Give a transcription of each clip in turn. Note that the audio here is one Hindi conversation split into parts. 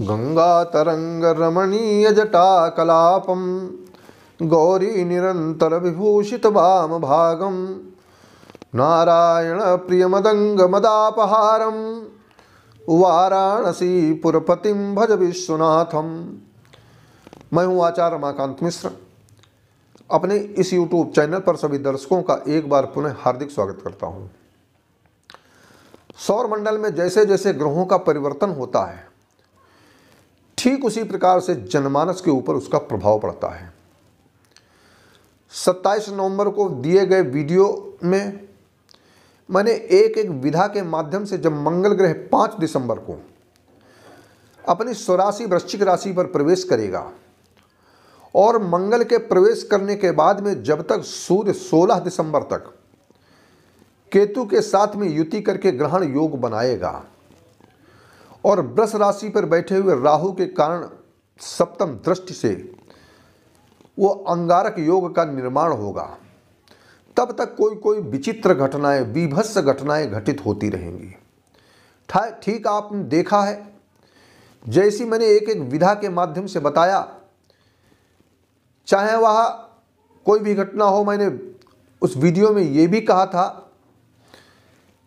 गंगातरंगरमणीयजटाकलापं गौरी निरंतर विभूषित वाम भागम नारायण प्रियमदंगमदापहारम वाराणसी पुरपतिम भज विश्वनाथम। मैं हूं आचार्य रमाकांत मिश्र। अपने इस YouTube चैनल पर सभी दर्शकों का एक बार पुनः हार्दिक स्वागत करता हूं। सौर मंडल में जैसे जैसे ग्रहों का परिवर्तन होता है, ठीक उसी प्रकार से जनमानस के ऊपर उसका प्रभाव पड़ता है। 27 नवंबर को दिए गए वीडियो में मैंने एक विधा के माध्यम से जब मंगल ग्रह 5 दिसंबर को अपनी स्वराशि वृश्चिक राशि पर प्रवेश करेगा और मंगल के प्रवेश करने के बाद में जब तक सूर्य 16 दिसंबर तक केतु के साथ में युति करके ग्रहण योग बनाएगा और वृष राशि पर बैठे हुए राहु के कारण सप्तम दृष्टि से वो अंगारक योग का निर्माण होगा, तब तक कोई विचित्र घटनाएं, बीभत्स घटनाएं घटित होती रहेंगी। ठीक आपने देखा है, जैसी मैंने एक विधा के माध्यम से बताया, चाहे वह कोई भी घटना हो। मैंने उस वीडियो में ये भी कहा था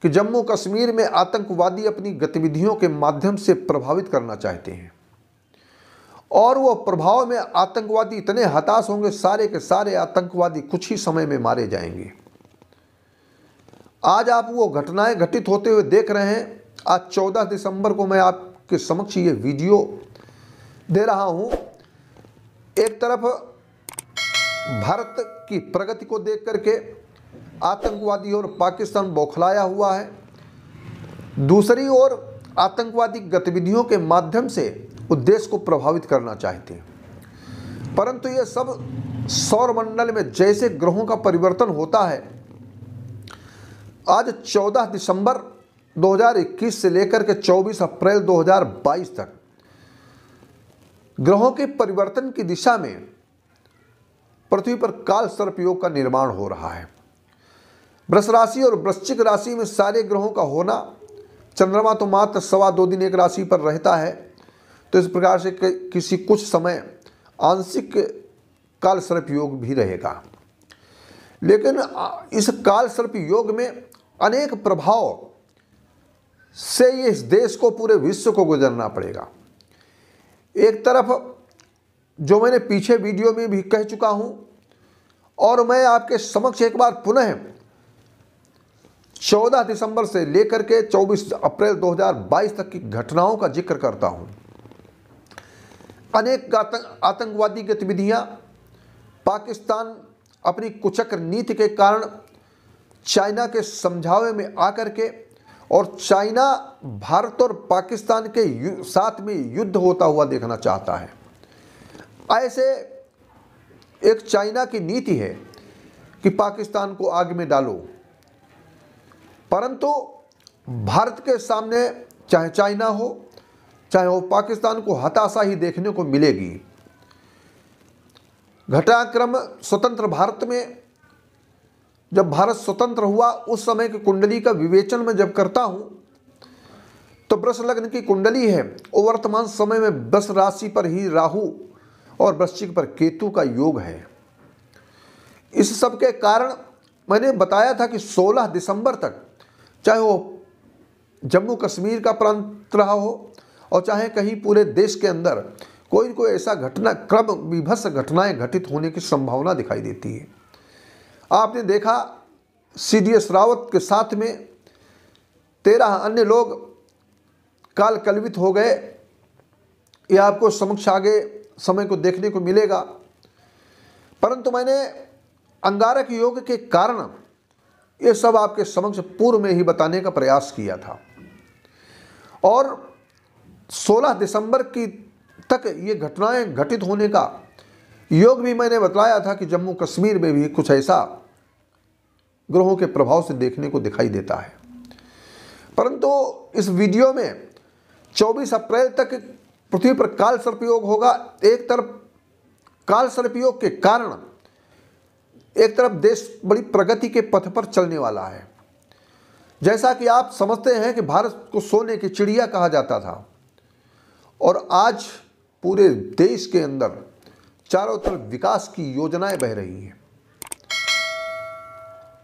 कि जम्मू कश्मीर में आतंकवादी अपनी गतिविधियों के माध्यम से प्रभावित करना चाहते हैं और वो प्रभाव में आतंकवादी इतने हताश होंगे, सारे के सारे आतंकवादी कुछ ही समय में मारे जाएंगे। आज आप वो घटनाएं घटित होते हुए देख रहे हैं। आज 14 दिसंबर को मैं आपके समक्ष ये वीडियो दे रहा हूं। एक तरफ भारत की प्रगति को देख करके आतंकवादी और पाकिस्तान बौखलाया हुआ है, दूसरी ओर आतंकवादी गतिविधियों के माध्यम से देश को प्रभावित करना चाहते हैं। परंतु ये सब सौर मंडल में जैसे ग्रहों का परिवर्तन होता है, आज 14 दिसंबर 2021 से लेकर के 24 अप्रैल 2022 तक ग्रहों के परिवर्तन की दिशा में पृथ्वी पर काल सर्प योग का निर्माण हो रहा है। वृष राशि और वृश्चिक राशि में सारे ग्रहों का होना, चंद्रमा तो मात्र 2.25 दिन एक राशि पर रहता है, तो इस प्रकार से किसी कुछ समय आंशिक काल सर्प योग भी रहेगा। लेकिन इस काल सर्प योग में अनेक प्रभाव से ये इस देश को, पूरे विश्व को गुजरना पड़ेगा। एक तरफ जो मैंने पीछे वीडियो में भी कह चुका हूं और मैं आपके समक्ष एक बार पुनः 14 दिसंबर से लेकर के 24 अप्रैल 2022 तक की घटनाओं का जिक्र करता हूं। अनेक आतंकवादी गतिविधियां, पाकिस्तान अपनी कुचक्र नीति के कारण चाइना के समझावे में आकर के, और चाइना भारत और पाकिस्तान के साथ में युद्ध होता हुआ देखना चाहता है। ऐसे एक चाइना की नीति है कि पाकिस्तान को आग में डालो, परंतु भारत के सामने चाहे चाइना हो चाहे वो पाकिस्तान को हताशा ही देखने को मिलेगी। घटनाक्रम स्वतंत्र भारत में जब भारत स्वतंत्र हुआ, उस समय की कुंडली का विवेचन मैं जब करता हूं तो वृष लग्न की कुंडली है, और वर्तमान समय में वृष राशि पर ही राहु और वृश्चिक पर केतु का योग है। इस सब के कारण मैंने बताया था कि 16 दिसंबर तक, चाहे वो जम्मू कश्मीर का प्रांत रहा हो और चाहे कहीं पूरे देश के अंदर कोई ऐसा घटना क्रम विभत्स घटनाएं घटित होने की संभावना दिखाई देती है। आपने देखा CDS रावत के साथ में 13 अन्य लोग काल कलवित हो गए। यह आपको समक्ष आगे समय को देखने को मिलेगा। परंतु मैंने अंगारक योग के कारण ये सब आपके समक्ष पूर्व में ही बताने का प्रयास किया था, और 16 दिसंबर की तक ये घटनाएं घटित होने का योग भी मैंने बताया था कि जम्मू कश्मीर में भी कुछ ऐसा ग्रहों के प्रभाव से देखने को दिखाई देता है। परंतु इस वीडियो में 24 अप्रैल तक पृथ्वी पर काल सर्प योग होगा। एक तरफ काल सर्प योग के कारण एक तरफ देश बड़ी प्रगति के पथ पर चलने वाला है। जैसा कि आप समझते हैं कि भारत को सोने की चिड़िया कहा जाता था, और आज पूरे देश के अंदर चारों तरफ विकास की योजनाएं बह रही हैं।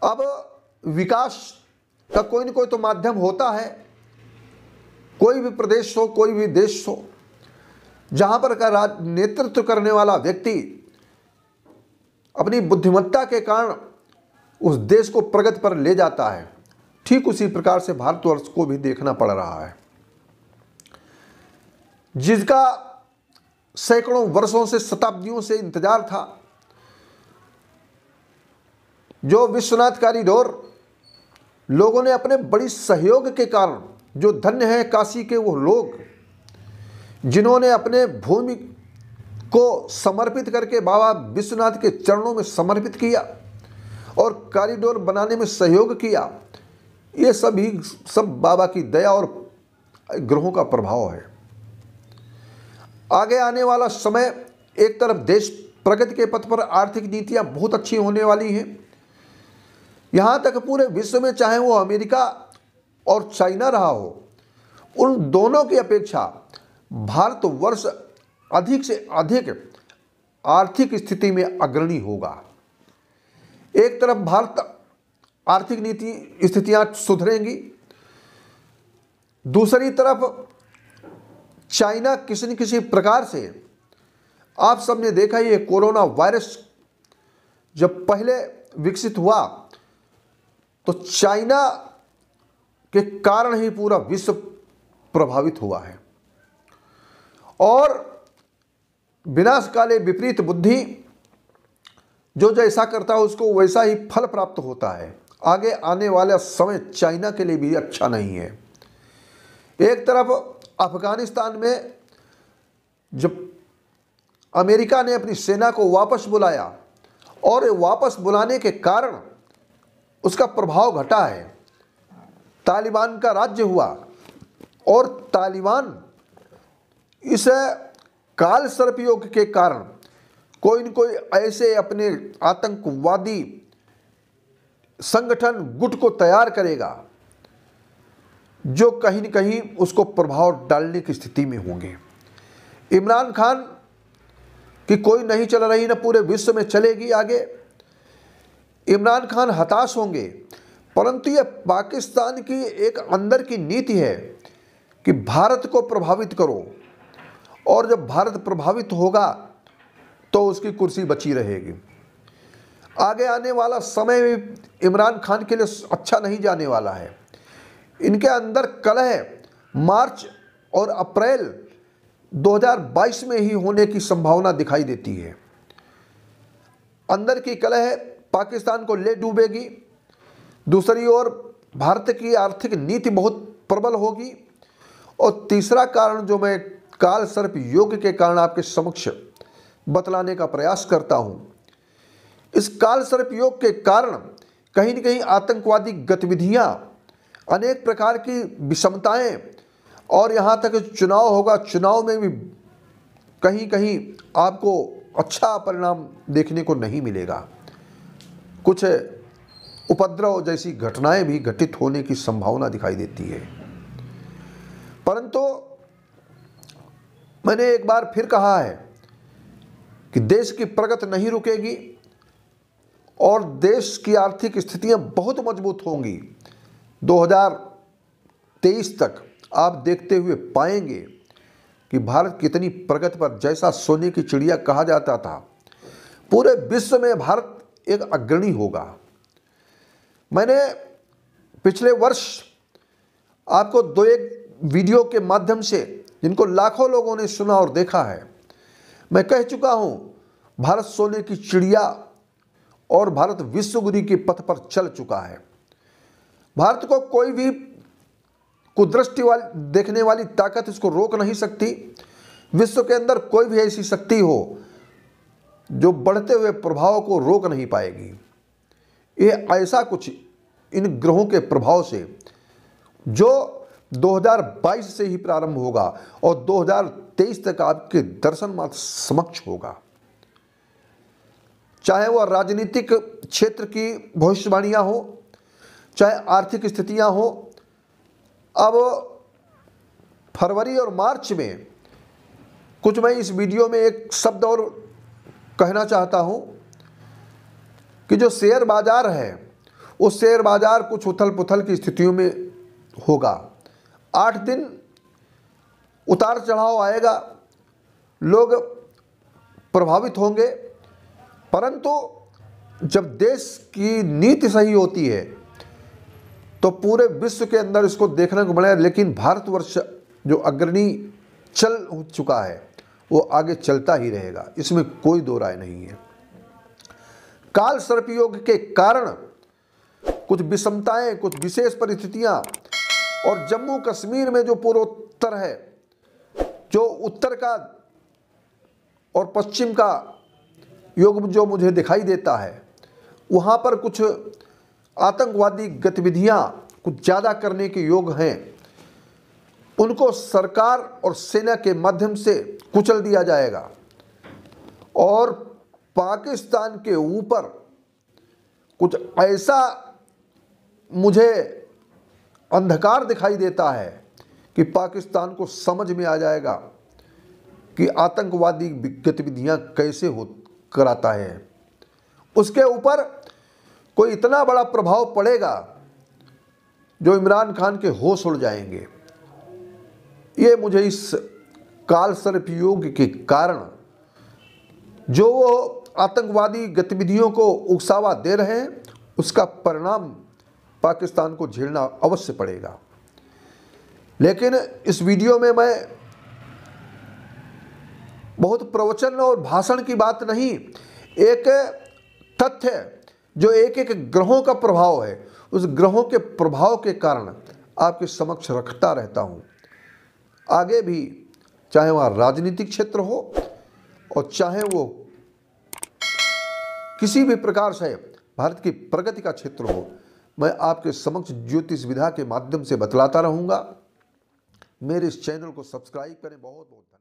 अब विकास का कोई न कोई तो माध्यम होता है। कोई भी प्रदेश हो, कोई भी देश हो, जहां पर का नेतृत्व करने वाला व्यक्ति अपनी बुद्धिमत्ता के कारण उस देश को प्रगति पर ले जाता है, ठीक उसी प्रकार से भारतवर्ष को भी देखना पड़ रहा है, जिसका सैकड़ों वर्षों से, शताब्दियों से इंतजार था। जो विश्वनाथ कॉरिडोर लोगों ने अपने बड़ी सहयोग के कारण, जो धन्य है काशी के वो लोग जिन्होंने अपने भूमि को समर्पित करके बाबा विश्वनाथ के चरणों में समर्पित किया और कॉरिडोर बनाने में सहयोग किया, ये सब बाबा की दया और ग्रहों का प्रभाव है। आगे आने वाला समय, एक तरफ देश प्रगति के पथ पर, आर्थिक नीतियां बहुत अच्छी होने वाली हैं। यहाँ तक पूरे विश्व में, चाहे वो अमेरिका और चाइना रहा हो, उन दोनों की अपेक्षा भारतवर्ष अधिक से अधिक आर्थिक स्थिति में अग्रणी होगा। एक तरफ भारत आर्थिक नीति स्थितियां सुधरेंगी, दूसरी तरफ चाइना किसी न किसी प्रकार से, आप सबने देखा ये कोरोना वायरस जब पहले विकसित हुआ तो चाइना के कारण ही पूरा विश्व प्रभावित हुआ है। और विनाश काले विपरीत बुद्धि, जो जैसा करता है उसको वैसा ही फल प्राप्त होता है। आगे आने वाला समय चाइना के लिए भी अच्छा नहीं है। एक तरफ अफगानिस्तान में जब अमेरिका ने अपनी सेना को वापस बुलाया और वापस बुलाने के कारण उसका प्रभाव घटा है, तालिबान का राज्य हुआ और तालिबान इस काल सर्पयोग के कारण कोई न कोई ऐसे अपने आतंकवादी संगठन गुट को तैयार करेगा जो कहीं न कहीं उसको प्रभाव डालने की स्थिति में होंगे। इमरान खान की कोई नहीं चल रही, ना पूरे विश्व में चलेगी आगे। इमरान खान हताश होंगे, परंतु यह पाकिस्तान की एक अंदर की नीति है कि भारत को प्रभावित करो, और जब भारत प्रभावित होगा तो उसकी कुर्सी बची रहेगी। आगे आने वाला समय भी इमरान खान के लिए अच्छा नहीं जाने वाला है। इनके अंदर कलह मार्च और अप्रैल 2022 में ही होने की संभावना दिखाई देती है। अंदर की कलह पाकिस्तान को ले डूबेगी, दूसरी ओर भारत की आर्थिक नीति बहुत प्रबल होगी, और तीसरा कारण जो मैं काल सर्प योग के कारण आपके समक्ष बतलाने का प्रयास करता हूं, इस काल सर्प योग के कारण कहीं न कहीं आतंकवादी गतिविधियां, अनेक प्रकार की विषमताएं, और यहां तक चुनाव होगा, चुनाव में भी कहीं कहीं आपको अच्छा परिणाम देखने को नहीं मिलेगा। कुछ उपद्रव जैसी घटनाएं भी घटित होने की संभावना दिखाई देती है। परंतु मैंने एक बार फिर कहा है कि देश की प्रगति नहीं रुकेगी और देश की आर्थिक स्थितियां बहुत मजबूत होंगी। 2023 तक आप देखते हुए पाएंगे कि भारत कितनी प्रगति पर, जैसा सोने की चिड़िया कहा जाता था, पूरे विश्व में भारत एक अग्रणी होगा। मैंने पिछले वर्ष आपको 2-1 वीडियो के माध्यम से, जिनको लाखों लोगों ने सुना और देखा है, मैं कह चुका हूं भारत सोने की चिड़िया और भारत विश्वगुरु के पथ पर चल चुका है। भारत को कोई भी कुदृष्टि वाली देखने वाली ताकत इसको रोक नहीं सकती। विश्व के अंदर कोई भी ऐसी शक्ति हो जो बढ़ते हुए प्रभाव को रोक नहीं पाएगी। ये ऐसा कुछ इन ग्रहों के प्रभाव से जो 2022 से ही प्रारंभ होगा और 2023 तक आपके दर्शन मात्र समक्ष होगा। चाहे वह राजनीतिक क्षेत्र की भविष्यवाणियां हो, चाहे आर्थिक स्थितियां हो। अब फरवरी और मार्च में कुछ मैं इस वीडियो में एक शब्द और कहना चाहता हूं कि जो शेयर बाजार है, उस शेयर बाजार कुछ उथल पुथल की स्थितियों में होगा। 8 दिन उतार चढ़ाव आएगा, लोग प्रभावित होंगे, परंतु जब देश की नीति सही होती है तो पूरे विश्व के अंदर इसको देखने को मिलेगा। लेकिन भारतवर्ष जो अग्रणी चल चुका है वो आगे चलता ही रहेगा, इसमें कोई दो राय नहीं है। काल सर्प योग के कारण कुछ विषमताएं, कुछ विशेष परिस्थितियां, और जम्मू कश्मीर में जो पूर्वोत्तर है, जो उत्तर का और पश्चिम का योग जो मुझे दिखाई देता है, वहां पर कुछ आतंकवादी गतिविधियां कुछ ज़्यादा करने के योग हैं। उनको सरकार और सेना के माध्यम से कुचल दिया जाएगा और पाकिस्तान के ऊपर कुछ ऐसा मुझे अंधकार दिखाई देता है कि पाकिस्तान को समझ में आ जाएगा कि आतंकवादी गतिविधियां कैसे हो कराता है। उसके ऊपर कोई इतना बड़ा प्रभाव पड़ेगा जो इमरान खान के होश उड़ जाएंगे। ये मुझे इस काल सर्प योग के कारण जो वो आतंकवादी गतिविधियों को उकसावा दे रहे हैं, उसका परिणाम पाकिस्तान को झेलना अवश्य पड़ेगा। लेकिन इस वीडियो में मैं बहुत प्रवचन और भाषण की बात नहीं, एक तथ्य जो एक एक ग्रहों का प्रभाव है, उस ग्रहों के प्रभाव के कारण आपके समक्ष रखता रहता हूं। आगे भी चाहे वहाँ राजनीतिक क्षेत्र हो और चाहे वो किसी भी प्रकार से भारत की प्रगति का क्षेत्र हो, मैं आपके समक्ष ज्योतिष विधा के माध्यम से बतलाता रहूँगा। मेरे इस चैनल को सब्सक्राइब करें। बहुत बहुत धन्यवाद।